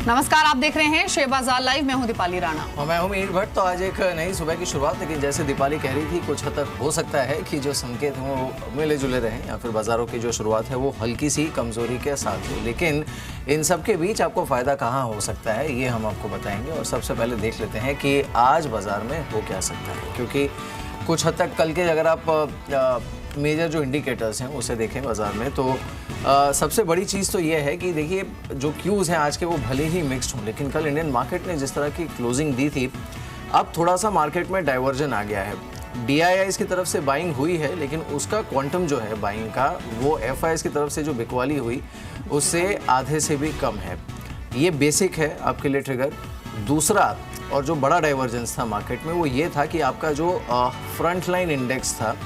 नमस्कार, आप देख रहे हैं शेयर बाजार लाइव। मैं हूं दीपाली राणा और मैं हूं मीर भट्ट। तो आज एक नई सुबह की शुरुआत, लेकिन जैसे दीपाली कह रही थी कुछ हद तक हो सकता है कि जो संकेत हैं वो मिले जुले रहें या फिर बाजारों की जो शुरुआत है वो हल्की सी कमजोरी के साथ हो। लेकिन इन सब के बीच आपको फ़ायदा कहाँ हो सकता है ये हम आपको बताएंगे। और सबसे पहले देख लेते हैं कि आज बाजार में हो क्या सकता है, क्योंकि कुछ हद तक कल के अगर आप मेजर जो इंडिकेटर्स हैं उसे देखें बाजार में तो सबसे बड़ी चीज़ तो ये है कि देखिए जो क्यूज़ हैं आज के वो भले ही मिक्स्ड हों, लेकिन कल इंडियन मार्केट ने जिस तरह की क्लोजिंग दी थी, अब थोड़ा सा मार्केट में डाइवर्जन आ गया है। DIIs की तरफ से बाइंग हुई है, लेकिन उसका क्वांटम जो है बाइंग का वो FIs की तरफ से जो बिकवाली हुई उससे आधे से भी कम है। ये बेसिक है आपके लिए ट्रिगर। दूसरा और जो बड़ा डाइवर्जेंस था मार्केट में वो ये था कि आपका जो फ्रंट लाइन इंडेक्स था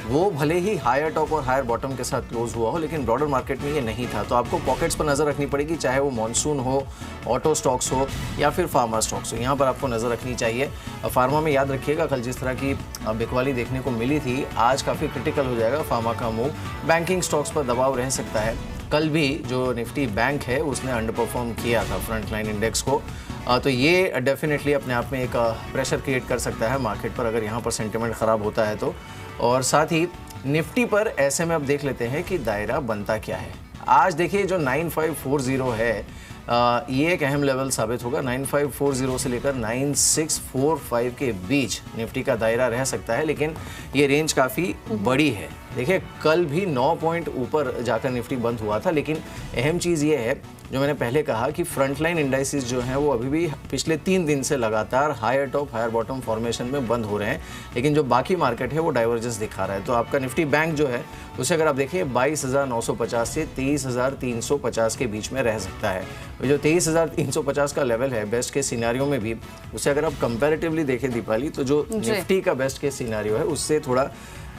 वो भले ही हायर टॉप और हायर बॉटम के साथ क्लोज हुआ हो, लेकिन ब्रॉडर मार्केट में ये नहीं था। तो आपको पॉकेट्स पर नज़र रखनी पड़ेगी, चाहे वो मॉनसून हो, ऑटो स्टॉक्स हो या फिर फार्मा स्टॉक्स हो। यहाँ पर आपको नज़र रखनी चाहिए। फार्मा में याद रखिएगा कल जिस तरह की बिकवाली देखने को मिली थी, आज काफ़ी क्रिटिकल हो जाएगा फार्मा का मूव। बैंकिंग स्टॉक्स पर दबाव रह सकता है। कल भी जो निफ्टी बैंक है उसने अंडर परफॉर्म किया था फ्रंट लाइन इंडेक्स को, तो ये डेफिनेटली अपने आप में एक प्रेशर क्रिएट कर सकता है मार्केट पर अगर यहाँ पर सेंटिमेंट ख़राब होता है तो। और साथ ही निफ्टी पर ऐसे में अब देख लेते हैं कि दायरा बनता क्या है। आज देखिए जो 9540 है ये एक अहम लेवल साबित होगा। 9540 से लेकर 9645 के बीच निफ्टी का दायरा रह सकता है, लेकिन ये रेंज काफ़ी बड़ी है। देखिए कल भी 9 पॉइंट ऊपर जाकर निफ्टी बंद हुआ था, लेकिन अहम चीज़ ये है जो मैंने पहले कहा कि फ्रंटलाइन इंडाइसिस जो हैं वो अभी भी पिछले 3 दिन से लगातार higher top higher bottom formation में बंद हो रहे हैं, लेकिन जो बाकी मार्केट है वो डाइवर्जेंस दिखा रहा है। तो आपका निफ्टी बैंक जो है उसे अगर आप देखिए 22,950 से 23,350 के बीच में रह सकता है। जो 23,350 का लेवल है बेस्ट के सिनेरियो में भी, उसे अगर आप कंपैरेटिवली देखें दीपाली, तो जो निफ्टी का बेस्ट के सिनेरियो है उससे थोड़ा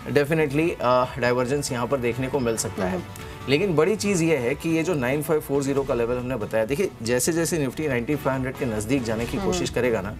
डेफिनेटली डाइवर्जेंस यहाँ पर देखने को मिल सकता है। लेकिन बड़ी चीज़ ये है कि ये जो 9540 का लेवल हमने बताया, देखिए जैसे जैसे निफ्टी 9500 के नज़दीक जाने की कोशिश करेगा ना,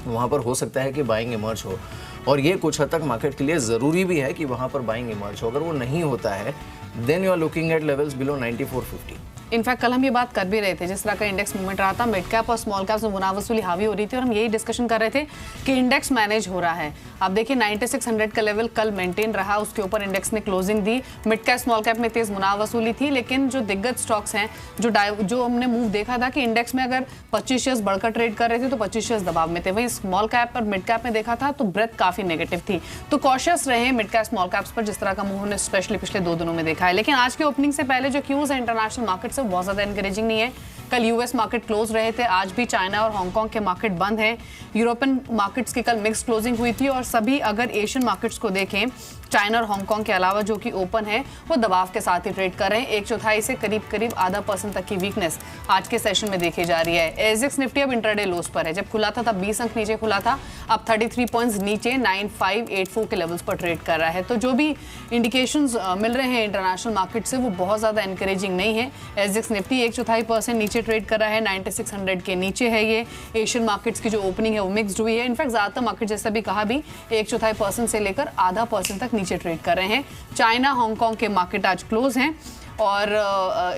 वहाँ पर हो सकता है कि बाइंग इमर्ज हो। और ये कुछ हद तक मार्केट के लिए ज़रूरी भी है कि वहाँ पर बाइंग इमर्ज हो। अगर वो नहीं होता है then you are looking at levels below 9450। In fact कल हम ये बात कर भी रहे थे, जिस तरह का इंडेक्स मूवमेंट रहा था, मिड कैप और स्मॉल कैप में मुनाफा वसूली हावी हो रही थी और हम यही डिस्कशन कर रहे थे कि इंडेक्स मैनेज हो रहा है। आप देखिए 9600 का लेवल कल मेंटेन रहा, उसके ऊपर इंडेक्स ने क्लोजिंग दी। मिड कैप स्मॉल कैप में तेज मुनाफा वसूली थी, लेकिन जो दिग्गज स्टॉक्स हैं जो हमने मूव देखा था कि इंडेक्स में अगर 25 शेयर्स बढ़कर ट्रेड कर रहे थे तो 25 शेयर्स दबाव में थे। वहीं स्मॉल कैप और मिड कैप में देखा था तो ब्रेथ काफी नेगेटिव थी। तो कॉशियस रहे मिड कैप स्मॉल कैप्स पर, जिस तरह का मूव हमने स्पेशली पिछले 2 दिनों में देखा है। लेकिन आज की ओपनिंग से पहले जो क्यूज है इंटरनेशनल मार्केट से बहुत ज्यादा एनकरेजिंग नहीं है। कल यूएस मार्केट क्लोज रहे थे, आज भी चाइना और हांगकांग के मार्केट बंद हैं। यूरोपियन मार्केट्स की कल मिक्स क्लोजिंग हुई थी और सभी अगर एशियन मार्केट्स को देखें, चाइना और हांगकांग के अलावा जो कि ओपन है वो दबाव के साथ ही ट्रेड कर रहे हैं। 1/4 से करीब आधा % तक की वीकनेस आज के सेशन में देखी जा रही है। एजेक्स निफ्टी अब इंट्राडे लोस पर है। जब खुला था तब 20 अंक नीचे खुला था, अब 33 पॉइंट्स नीचे 9584 के लेवल्स पर ट्रेड कर रहा है। तो जो भी इंडिकेशंस मिल रहे हैं इंटरनेशनल मार्केट से वो बहुत ज्यादा एनकरेजिंग नहीं है। एजेक्स निफ्टी 1/4% नीचे ट्रेड कर रहा है, 9600 के नीचे है ये। एशियन मार्केट्स की जो ओपनिंग है वो मिक्स्ड हुई है। इनफैक्ट ज्यादातर मार्केट जैसा भी कहा भी 1/4% से लेकर आधा % तक नीचे ट्रेड कर रहे हैं। चाइना हांगकांग के मार्केट आज क्लोज हैं। और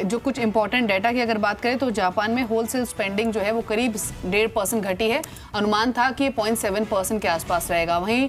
जो कुछ इंपॉर्टेंट डाटा की अगर बात करें तो जापान में होलसेल स्पेंडिंग जो है वो करीब 1.5% घटी है। अनुमान था कि 0.7% के आसपास रहेगा। वहीं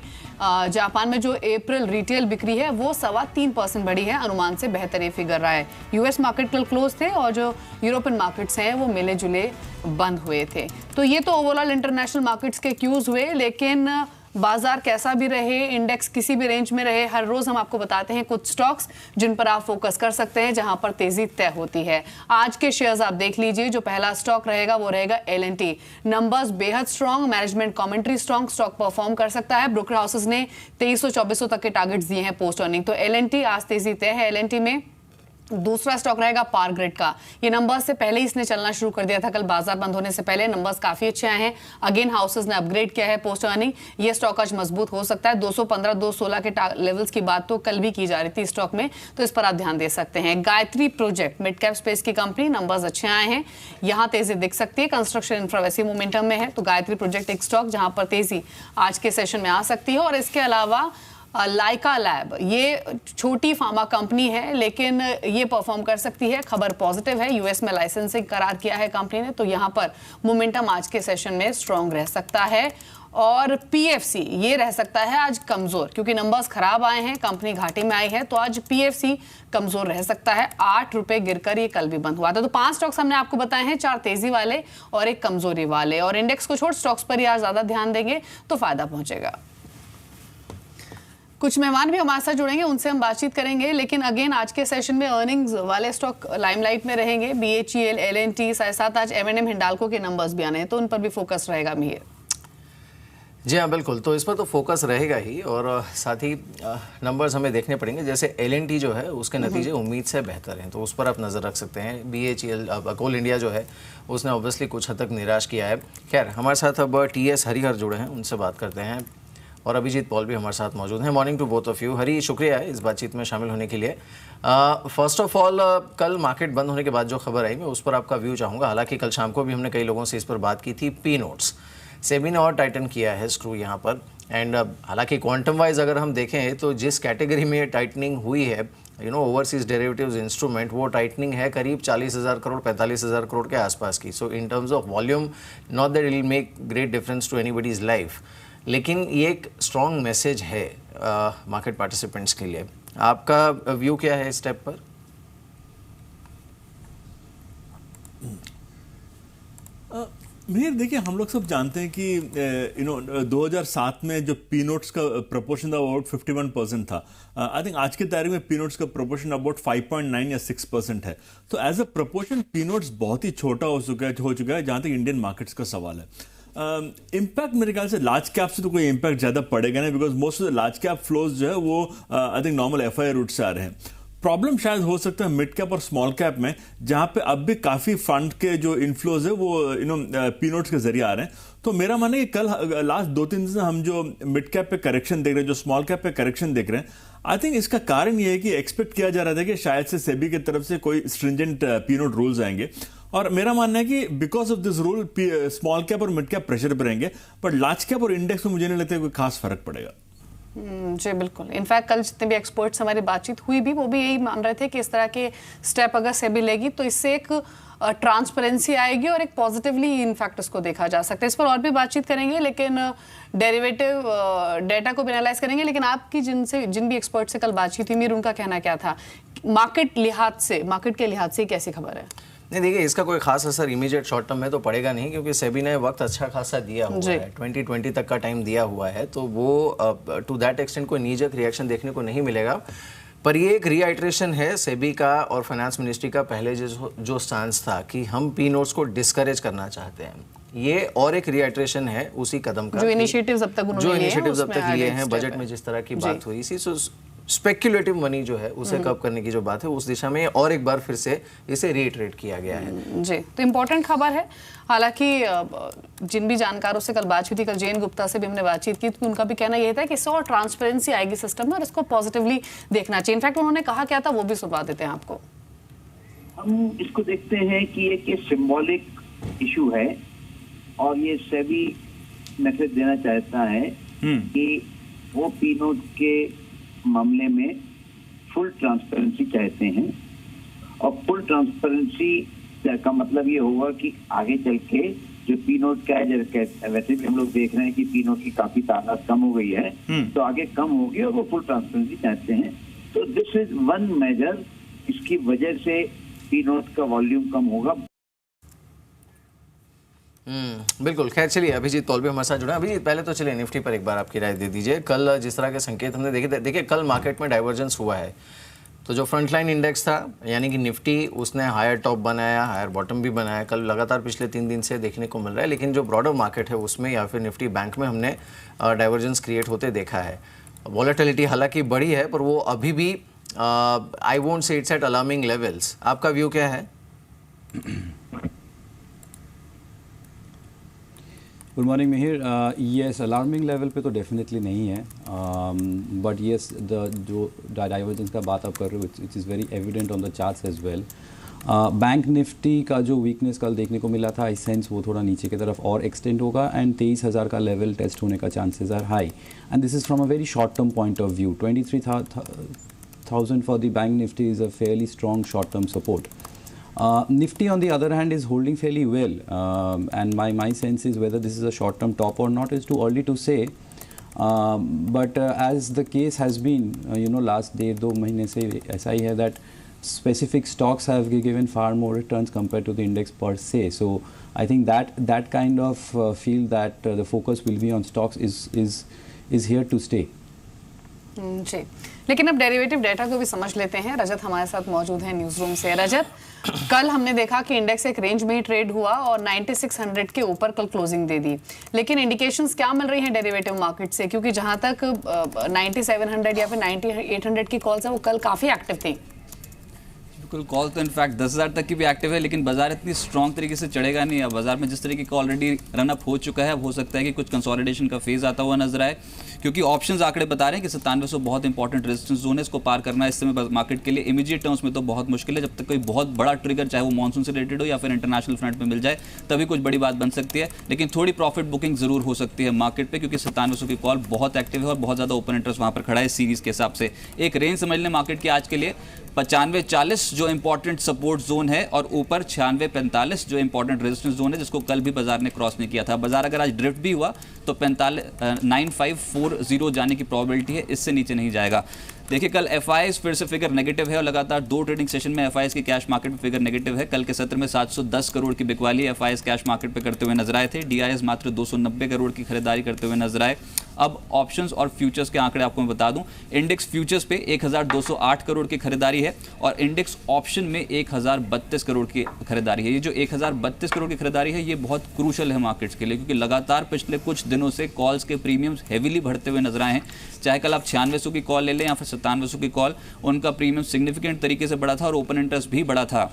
जापान में जो अप्रैल रिटेल बिक्री है वो 3.25% बढ़ी है, अनुमान से बेहतर ये फिगर रहा है। यूएस मार्केट कल क्लोज थे और जो यूरोपियन मार्केट्स हैं वो मिले जुले बंद हुए थे। तो ये तो ओवरऑल इंटरनेशनल मार्केट्स के क्यूज हुए। लेकिन बाजार कैसा भी रहे, इंडेक्स किसी भी रेंज में रहे, हर रोज हम आपको बताते हैं कुछ स्टॉक्स जिन पर आप फोकस कर सकते हैं, जहां पर तेजी तय होती है। आज के शेयर्स आप देख लीजिए। जो पहला स्टॉक रहेगा वो रहेगा L&T। नंबर्स बेहद strong, management commentary strong, stock perform कर सकता है। ब्रोकर हाउसेस ने 2300-2400 तक के टारगेट्स दिए हैं पोस्ट अर्निंग। तो L&T आज तेजी तय है। L&T में दूसरा स्टॉक रहेगा पावर ग्रिड का। ये नंबर्स से पहले ही इसने चलना शुरू कर दिया था, कल बाजार बंद होने से पहले नंबर्स काफी अच्छे आए हैं। अगेन हाउसेस ने अपग्रेड किया है पोस्ट अर्निंग। ये स्टॉक आज मजबूत हो सकता है। 215-216 के लेवल्स की बात तो कल भी की जा रही थी स्टॉक में, तो इस पर आप ध्यान दे सकते हैं। Gayatri project mid cap space की कंपनी, नंबर्स अच्छे आए हैं, यहाँ तेजी दिख सकती है। कंस्ट्रक्शन इंफ्रा वैसी मोमेंटम में है, तो गायत्री प्रोजेक्ट एक स्टॉक जहां पर तेजी आज के सेशन में आ सकती है। और इसके अलावा लाइका लैब, ये छोटी फार्मा कंपनी है लेकिन ये परफॉर्म कर सकती है। खबर पॉजिटिव है, यूएस में लाइसेंसिंग करार किया है कंपनी ने, तो यहाँ पर मोमेंटम आज के सेशन में स्ट्रॉन्ग रह सकता है। और पीएफसी ये रह सकता है आज कमजोर, क्योंकि नंबर्स खराब आए हैं, कंपनी घाटे में आई है, तो आज पीएफसी कमजोर रह सकता है। 8 रुपए गिरकर ये कल भी बंद हुआ था। तो 5 स्टॉक्स हमने आपको बताए हैं, 4 तेजी वाले और 1 कमजोरी वाले, और इंडेक्स को छोड़ स्टॉक्स पर यार ज्यादा ध्यान देंगे तो फायदा पहुंचेगा। कुछ मेहमान भी हमारे साथ जुड़ेंगे, उनसे हम बातचीत करेंगे, लेकिन अगेन आज के सेशन में अर्निंग्स वाले स्टॉक लाइमलाइट में रहेंगे। BHEL, L&T, साथ आज M&M, हिंडाल्को के नंबर्स भी आने हैं, तो उन पर भी फोकस रहेगा मिहिर। जी हाँ बिल्कुल, तो इस पर तो फोकस रहेगा ही, और साथ ही नंबर्स हमें देखने पड़ेंगे। जैसे L&T जो है उसके नतीजे उम्मीद से बेहतर हैं, तो उस पर आप नज़र रख सकते हैं। BHEL, कोल इंडिया जो है उसने ऑब्वियसली कुछ हद तक निराश किया है। खैर, हमारे साथ अब TS हरिहर जुड़े हैं, उनसे बात करते हैं, और अभिजीत पॉल भी हमारे साथ मौजूद हैं। Morning to both of you. Hari, शुक्रिया है इस बातचीत में शामिल होने के लिए। फर्स्ट ऑफ ऑल, कल मार्केट बंद होने के बाद जो खबर आई, मैं उस पर आपका व्यू चाहूँगा। हालांकि कल शाम को भी हमने कई लोगों से इस पर बात की थी। पी नोट्स, सेबी ने और टाइटन किया है स्क्रू यहाँ पर, एंड हालांकि क्वांटम वाइज अगर हम देखें तो जिस कैटेगरी में टाइटनिंग हुई है, ओवरसीज डेरिवेटिव्स इंस्ट्रूमेंट, वो टाइटनिंग है करीब 40,000 करोड़ 45,000 करोड़ के आसपास की। So in terms of volume, not that it will make great difference to anybody's life, लेकिन ये एक स्ट्रॉन्ग मैसेज है मार्केट पार्टिसिपेंट्स के लिए। आपका व्यू क्या है इस स्टेप पर? मिहिर, देखिए, हम लोग सब जानते हैं कि 2007 में जो पी नोट्स का प्रोपोर्शन था वो अबाउट 51% था। आई थिंक आज की तारीख में पी नोट्स का प्रोपोर्शन अबाउट 5.9 या 6% है। तो as a proportion P notes बहुत ही छोटा हो चुका है जहां तक इंडियन मार्केट्स का सवाल है। इम्पैक्ट मेरे ख्याल से लार्ज कैप से तो कोई इम्पैक्ट ज्यादा पड़ेगा नहीं, because most of the large cap flows जो है वो I think normal FI route से आ रहे हैं। प्रॉब्लम शायद हो सकता है मिड कैप और स्मॉल कैप में, जहां पे अब भी काफी फंड के जो इन्फ्लोज है वो पी नोट्स के जरिए आ रहे हैं। तो मेरा मानना है कि कल लास्ट 2-3 दिन से हम जो मिड कैप पे करेक्शन देख रहे हैं, जो स्मॉल कैप पे करेक्शन देख रहे हैं, आई थिंक इसका कारण ये है कि एक्सपेक्ट किया जा रहा था कि शायद से सेबी की तरफ से कोई स्ट्रिंजेंट पी नोट रूल्स आएंगे, और मेरा मानना है कि because of this rule small cap और मिड कैप प्रेशर पर रहेंगे, बट लार्ज कैप और इंडेक्स में मुझे नहीं लगता कोई खास फर्क पड़ेगा। जी बिल्कुल। इनफैक्ट कल जितने भी एक्सपर्ट्स हमारी बातचीत हुई भी, वो भी यही मान रहे थे कि इस तरह के स्टेप अगर सेबी लेगी तो इससे एक ट्रांसपेरेंसी आएगी और एक पॉजिटिवली इनफैक्ट उसको देखा जा सकता है। इस पर और भी बातचीत करेंगे, लेकिन डेरिवेटिव डेटा को भी एनालाइज करेंगे। लेकिन आपकी जिन भी एक्सपर्ट से कल बातचीत हुई, मीर, उनका कहना क्या था मार्केट के लिहाज से कैसी खबर है? नहीं, देखिए, इसका कोई खास असर इमीडिएट शॉर्ट टर्म में तो पड़ेगा नहीं, क्योंकि सेबी ने वक्त अच्छा खासा दिया हुआ है, 2020 तक का टाइम दिया हुआ है, तो वो टू दैट एक्सटेंट कोई नीजक रिएक्शन देखने को नहीं मिलेगा। पर ये एक रीआइट्रेशन है सेबी का और फाइनेंस मिनिस्ट्री का पहले जो स्टांस था कि हम पी नोट्स को डिस्करेज करना चाहते हैं, ये और एक रीआइट्रेशन है उसी कदम का, जो इनिशिएटिव्स अब तक लिए हैं बजट में जिस तरह की बात हुई थी। सो स्पेक्युलेटिव मनी जो है उसे कब करने की जो बात है, उस दिशा में और एक बार फिर से इसे रीइटरेट किया गया है। जी, तो इम्पोर्टेंट खबर है। हालांकि जिन भी जानकारों से कल बात हुई थी, कल जैन गुप्ता से भी हमने बातचीत की, तो उनका भी कहना यह था कि इससे और ट्रांसपेरेंसी आएगी सिस्टम में और इसको पॉजिटिवली देखना चाहिए। इनफैक्ट उन्होंने कहा क्या था वो भी सुनवा देते हैं आपको। हम इसको देखते हैं कि एक सिंबॉलिक इशू है, और ये सेबी मैसेज देना चाहता है कि वो पी नोट के मामले में फुल ट्रांसपेरेंसी चाहते हैं, और फुल ट्रांसपेरेंसी का मतलब ये होगा कि आगे चल के जो पी नोट का है, वैसे भी हम लोग देख रहे हैं कि पी नोट की काफी तादाद कम हो गई है, तो आगे कम होगी और वो फुल ट्रांसपेरेंसी चाहते हैं। तो दिस इज वन मेजर, इसकी वजह से पी नोट का वॉल्यूम कम होगा। बिल्कुल। खैर, चलिए, अभिजीत पॉल भी हमारे साथ जुड़ा। अभिजीत, पहले तो चलिए निफ्टी पर एक बार आपकी राय दे दीजिए। कल जिस तरह के संकेत हमने देखे, देखिए कल मार्केट में डाइवर्जेंस हुआ है, तो जो फ्रंटलाइन इंडेक्स था यानी कि निफ्टी, उसने हायर टॉप बनाया, हायर बॉटम भी बनाया, कल लगातार पिछले 3 दिन से देखने को मिल रहा है। लेकिन जो ब्रॉडर मार्केट है उसमें या फिर निफ्टी बैंक में हमने डाइवर्जेंस क्रिएट होते देखा है। वॉलेटिलिटी हालांकि बढ़ी है, पर वो अभी भी I won't say it's at alarming levels. आपका व्यू क्या है? Good morning Mihir. Yes, alarming level पे तो डेफिनेटली नहीं है, बट येस जो डाइवर्जेंस का बात आप कर रहे हो, it's is very evident on the charts as well. Bank Nifty का जो वीकनेस कल देखने को मिला था, आई सेंस वो थोड़ा नीचे की तरफ और एक्सटेंड होगा एंड 23,000 का लेवल टेस्ट होने का chances are high and this is from a very short term point of view. 23,000 for the bank nifty is a fairly strong short term support. Nifty on the other hand is holding fairly well, and my sense is whether this is a short term top or not is too early to say. But as the case has been, last 1.5-2 महीने से ऐसा ही है that specific stocks have given far more returns compared to the index per se. So I think that kind of feel that the focus will be on stocks is here to stay. जी, लेकिन अब derivative data को भी समझ लेते हैं. रजत हमारे साथ मौजूद है न्यूज रूम से. रजत, कल हमने देखा कि इंडेक्स एक रेंज में ही ट्रेड हुआ और 9600 के ऊपर कल क्लोजिंग दे दी, लेकिन इंडिकेशंस क्या मिल रही हैं डेरिवेटिव मार्केट से, क्योंकि जहां तक 9700 या फिर 9800 की कॉल्स है वो कल काफी एक्टिव थी. बिल्कुल, कॉल तो इनफैक्ट 10,000 तक की भी एक्टिव है, लेकिन बाजार इतनी स्ट्रॉन्ग तरीके से चढ़ेगा नहीं. अब बाजार में जिस तरीके का ऑलरेडी रनअप हो चुका है, अब हो सकता है कि कुछ कंसोलिडेशन का फेज आता हुआ नजर आए, क्योंकि ऑप्शंस आंकड़े बता रहे हैं कि 9700 बहुत इंपॉर्टेंट रेजिस्टेंस जोन है. इसको पार करना इस समय मार्केट के लिए इमीडिएट टर्म्स में तो बहुत मुश्किल है. जब तक कोई बहुत बड़ा ट्रिगर, चाहे वो मॉनसून से रिलेटेड हो या फिर इंटरनेशनल फ्रंट में मिल जाए, तभी कुछ बड़ी बात बन सकती है. लेकिन थोड़ी प्रॉफिट बुकिंग जरूर हो सकती है मार्केट पे, क्योंकि 9700 की कॉल बहुत एक्टिव है और बहुत ज़्यादा ओपन इंटरेस्ट वहाँ पर खड़ा है सीरीज के हिसाब से. एक रेंज समझ लें मार्केट की आज के लिए 9540 जो इंपॉर्टेंट सपोर्ट जोन है और ऊपर 9645 जो इंपॉर्टेंट रेजिस्टेंस जोन है, जिसको कल भी बाजार ने क्रॉस नहीं किया था. बाजार अगर आज ड्रिफ्ट भी हुआ तो 9540 जाने की प्रोबेबिलिटी है, इससे नीचे नहीं जाएगा. देखिए, कल एफआईएस फिर से फिगर नेगेटिव है और लगातार 2 ट्रेडिंग सेशन में एफआईएस की कैश मार्केट में फिगर नेगेटिव है. कल के सत्र में 710 करोड़ की बिकवाली एफआईएस कैश मार्केट पे करते हुए नजर आए थे. डीआईएस मात्र 290 करोड़ की खरीदारी करते हुए नजर आए. अब ऑप्शंस और फ्यूचर्स के आंकड़े आपको मैं बता दूं. इंडेक्स फ्यूचर्स पे 1208 करोड़ की खरीदारी है और इंडेक्स ऑप्शन में 1032 करोड़ की खरीदारी है. ये जो 1032 करोड़ की खरीदारी है, ये बहुत क्रूशल है मार्केट्स के लिए, क्योंकि लगातार पिछले कुछ दिनों से कॉल्स के प्रीमियम्स हेवीली बढ़ते हुए नजर आए हैं. चाहे कल आप 9600 की कॉल ले लें या फिर 9700 की कॉल, उनका प्रीमियम सिग्निफिकेंट तरीके से बढ़ा था और ओपन इंटरेस्ट भी बढ़ा था.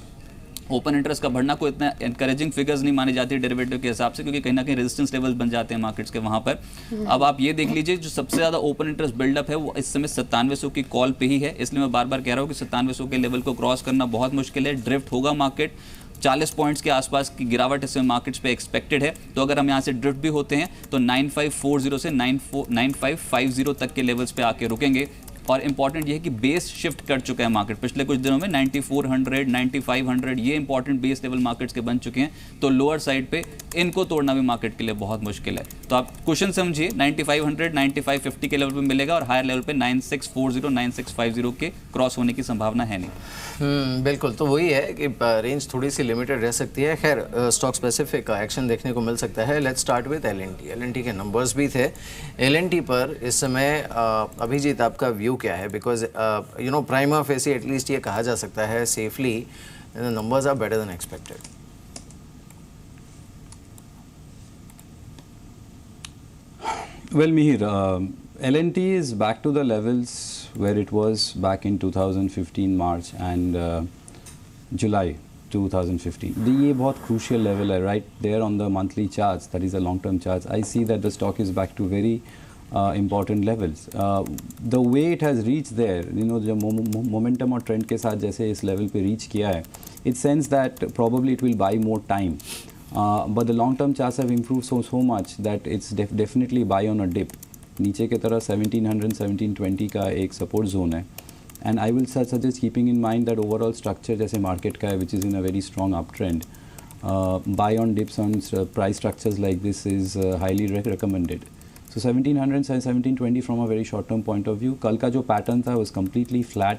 ओपन इंटरेस्ट का बढ़ना कोई इतना एनकरेजिंग फिगर्स नहीं मानी जाती डेरिवेटिव के हिसाब से, क्योंकि कहीं ना कहीं रेजिस्टेंस लेवल्स बन जाते हैं मार्केट्स के वहाँ पर. अब आप ये देख लीजिए, जो सबसे ज़्यादा ओपन इंटरेस्ट बिल्डअप है वो इस समय 9700 की कॉल पे ही है. इसलिए मैं बार बार कह रहा हूँ कि 9700 के लेवल को क्रॉस करना बहुत मुश्किल है. ड्रिफ्ट होगा मार्केट, 40 पॉइंट्स के आसपास की गिरावट इसमें मार्केट्स पे एक्सपेक्टेड है. तो अगर हम यहाँ से ड्रिफ्ट भी होते हैं तो 9540 से 9550 तक के लेवल्स पे आके रुकेंगे. और इंपॉर्टेंट ये है कि बेस शिफ्ट कर चुका है मार्केट पिछले कुछ दिनों में. 9400, 9500 ये इंपॉर्टेंट बेस लेवल मार्केट्स के बन चुके हैं. तो लोअर साइड पे इनको तोड़ना भी मार्केट के लिए बहुत मुश्किल है. तो आप क्वेश्चन समझिए, 9500, 9550 के लेवल पे मिलेगा और हायर लेवल पे 9640, 9650 के क्रॉस होने की संभावना है नहीं. बिल्कुल, तो वही है कि रेंज थोड़ी सी लिमिटेड रह सकती है. खैर, स्टॉक स्पेसिफिक एक्शन देखने को मिल सकता है. लेट्स स्टार्ट विद एल&टी के नंबर्स भी थे. एल&टी पर इस समय अभिजीत आपका व्यू क्या है? बिकॉज प्राइमा फेसी एटलीस्ट ये कहा जा सकता है safely numbers are better than expected. Well, Mihir, L&T is back to the levels where it was back in 2015 March and July 2015. ये बहुत crucial level है, right there on the monthly charts, that is the long-term charts. I see that the stock is back to very important levels. The way it has reached there, जो momentum और trend के साथ जैसे इस level पे reach किया है, it sends that probably it will buy more time. But the long-term charts have improved so much that it's definitely buy on a dip. नीचे की तरह 1700, 1720 का एक support zone है. And I will suggest keeping in mind that overall structure जैसे market का है, which is in a very strong uptrend. Buy on dips on price structures like this is highly recommended. So 1700, 1720 from a very short-term point of view. कल का जो pattern था was completely flat,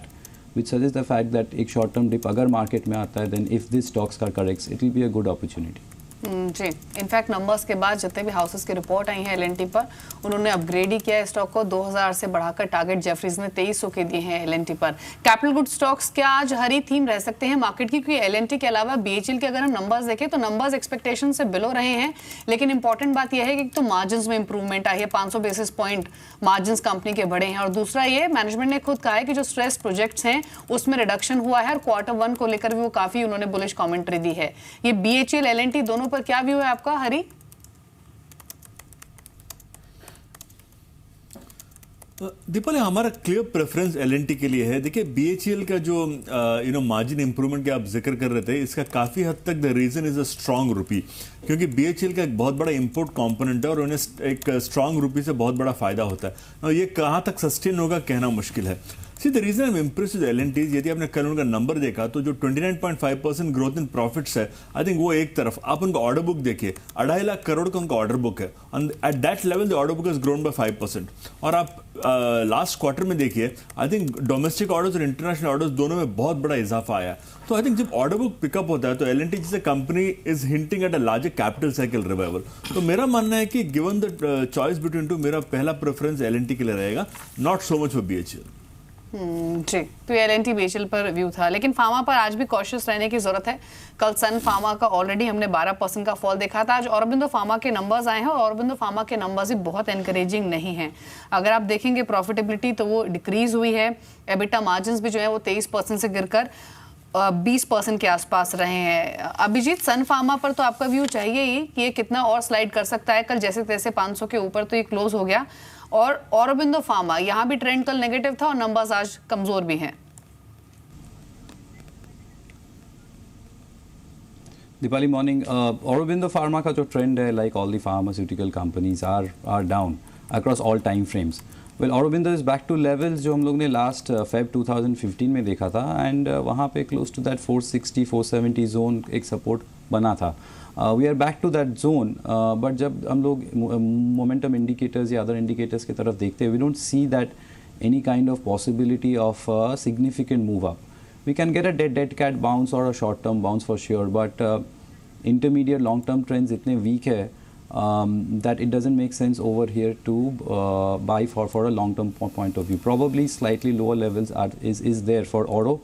which suggests the fact that एक short-term dip अगर market में आता है, then if this stocks corrects, it will be a good opportunity. जी, इनफैक्ट नंबर्स के बाद जितने भी हाउसेस की रिपोर्ट आई है एल&टी पर, उन्होंने अपग्रेड ही किया है स्टॉक को. 2000 से बढ़ाकर टारगेट जेफरीज ने 2300 के दिए हैं एल&टी पर. कैपिटल गुड स्टॉक्स क्या आज हरी थीम रह सकते हैं मार्केट की? क्योंकि एल&टी के अलावा बीएचईएल के अगर हम नंबर्स देखें तो नंबर्स एक्सपेक्टेशन से बिलो रहे हैं, लेकिन इंपॉर्टेंट बात यह है कि तो मार्जिन में इंप्रूवमेंट आई है, 500 बेसिस पॉइंट मार्जिन कंपनी के बढ़े हैं. और दूसरा ये मैनेजमेंट ने खुद कहा है कि जो स्ट्रेस प्रोजेक्ट्स हैं उसमें रिडक्शन हुआ है और Q1 को लेकर भी वो काफी उन्होंने बुलिश कमेंट्री दी है. ये बीएचईएल एल&टी दोनों पर क्या व्यू है आपका हरी? दीपाली, हमारा क्लियर प्रेफरेंस एलएनटी के लिए है। देखिए बीएचईएल का जो मार्जिन इंप्रूवमेंट के आप जिक्र कर रहे थे, इसका काफ़ी हद तक the reason is a strong rupee, क्योंकि बीएचईएल का एक बहुत बड़ा इंपोर्ट कंपोनेंट है और उन्हें एक स्ट्रांग रुपी से बहुत बड़ा फायदा होता है। और ये कहाँ तक सस्टेन होगा कहना मुश्किल है। See the reason I am impressed with L N T, यदि आपने कल उनका नंबर देखा तो जो 29.5% ग्रोथ इन प्रॉफिट्स है, आई थिंक वो एक तरफ। आप उनका ऑर्डर बुक देखिए, 2.5 लाख करोड़ का उनका ऑर्डर बुक है, at that level the order book is grown by 5%। और आप लास्ट क्वार्टर में देखिए, आई थिंक डोमेस्टिक ऑर्डर्स और इंटरनेशनल ऑर्डर्स दोनों में बहुत बड़ा इजाफा आया। तो आई थिंक जब ऑर्डर बुक पिकअप होता है तो एलएनटी जैसे company is hinting at a larger capital cycle revival. तो मेरा मानना है कि given the choice between two, मेरा पहला प्रेफरेंस एलएनटी के लिए रहेगा, not so much for BHEL. जी, तो एलएनटी बीएचईएल पर व्यू था, लेकिन फार्मा पर आज भी कॉशियस रहने की जरूरत है। कल सन फार्मा का ऑलरेडी हमने 12% का फॉल देखा था। आज औरबिंदो फार्मा के नंबर्स आए हैं और औरबिंदो फार्मा के नंबर्स भी बहुत एनकरेजिंग नहीं हैं। अगर आप देखेंगे प्रॉफिटेबिलिटी तो वो डिक्रीज हुई है। एबिटा मार्जिन्स भी जो है वो 23% से गिरकर 20% के आसपास रहे हैं। अभिजीत, सन फार्मा पर तो आपका व्यू चाहिए ही कि ये कितना और स्लाइड कर सकता है। कल जैसे तैसे 500 के ऊपर तो ये क्लोज हो गया। और औरबिंदो फार्मा, यहाँ भी ट्रेंड कल नेगेटिव था और नंबर्स आज कमजोर भी हैं। दीपाली, मॉर्निंग। औरबिंदो फार्मा का जो ट्रेंड है, like all the pharmaceutical companies are down across all time frames. Well, Aurobindo is back to levels जो हम लोग ने लास्ट फेब 2015 में देखा था, एंड वहाँ पे क्लोज टू दैट 460-470 जोन एक सपोर्ट बना था। We are back to that zone, but जब हम लोग मोमेंटम इंडिकेटर्स या अदर इंडिकेटर्स की तरफ देखते हैं, we don't see that any kind of possibility of significant move up. We can get a dead cat bounce और a short term bounce for sure, but intermediate long term trends इतने weak है that it doesn't make sense over here to buy for a long term point of view. Probably slightly lower levels is there for Oro,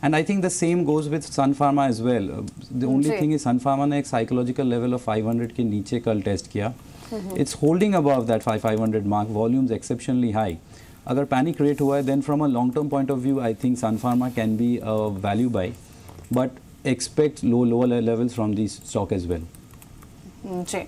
and I think the same goes with Sun Pharma as well. The only thing is Sun Pharma ने एक psychological level of 500 के नीचे कल test किया. It's holding above that 500 mark. Volumes exceptionally high. अगर panic rate हुआ है, then from a long term point of view, I think Sun Pharma can be a value buy, but expect lower levels from this stock as well. Ji.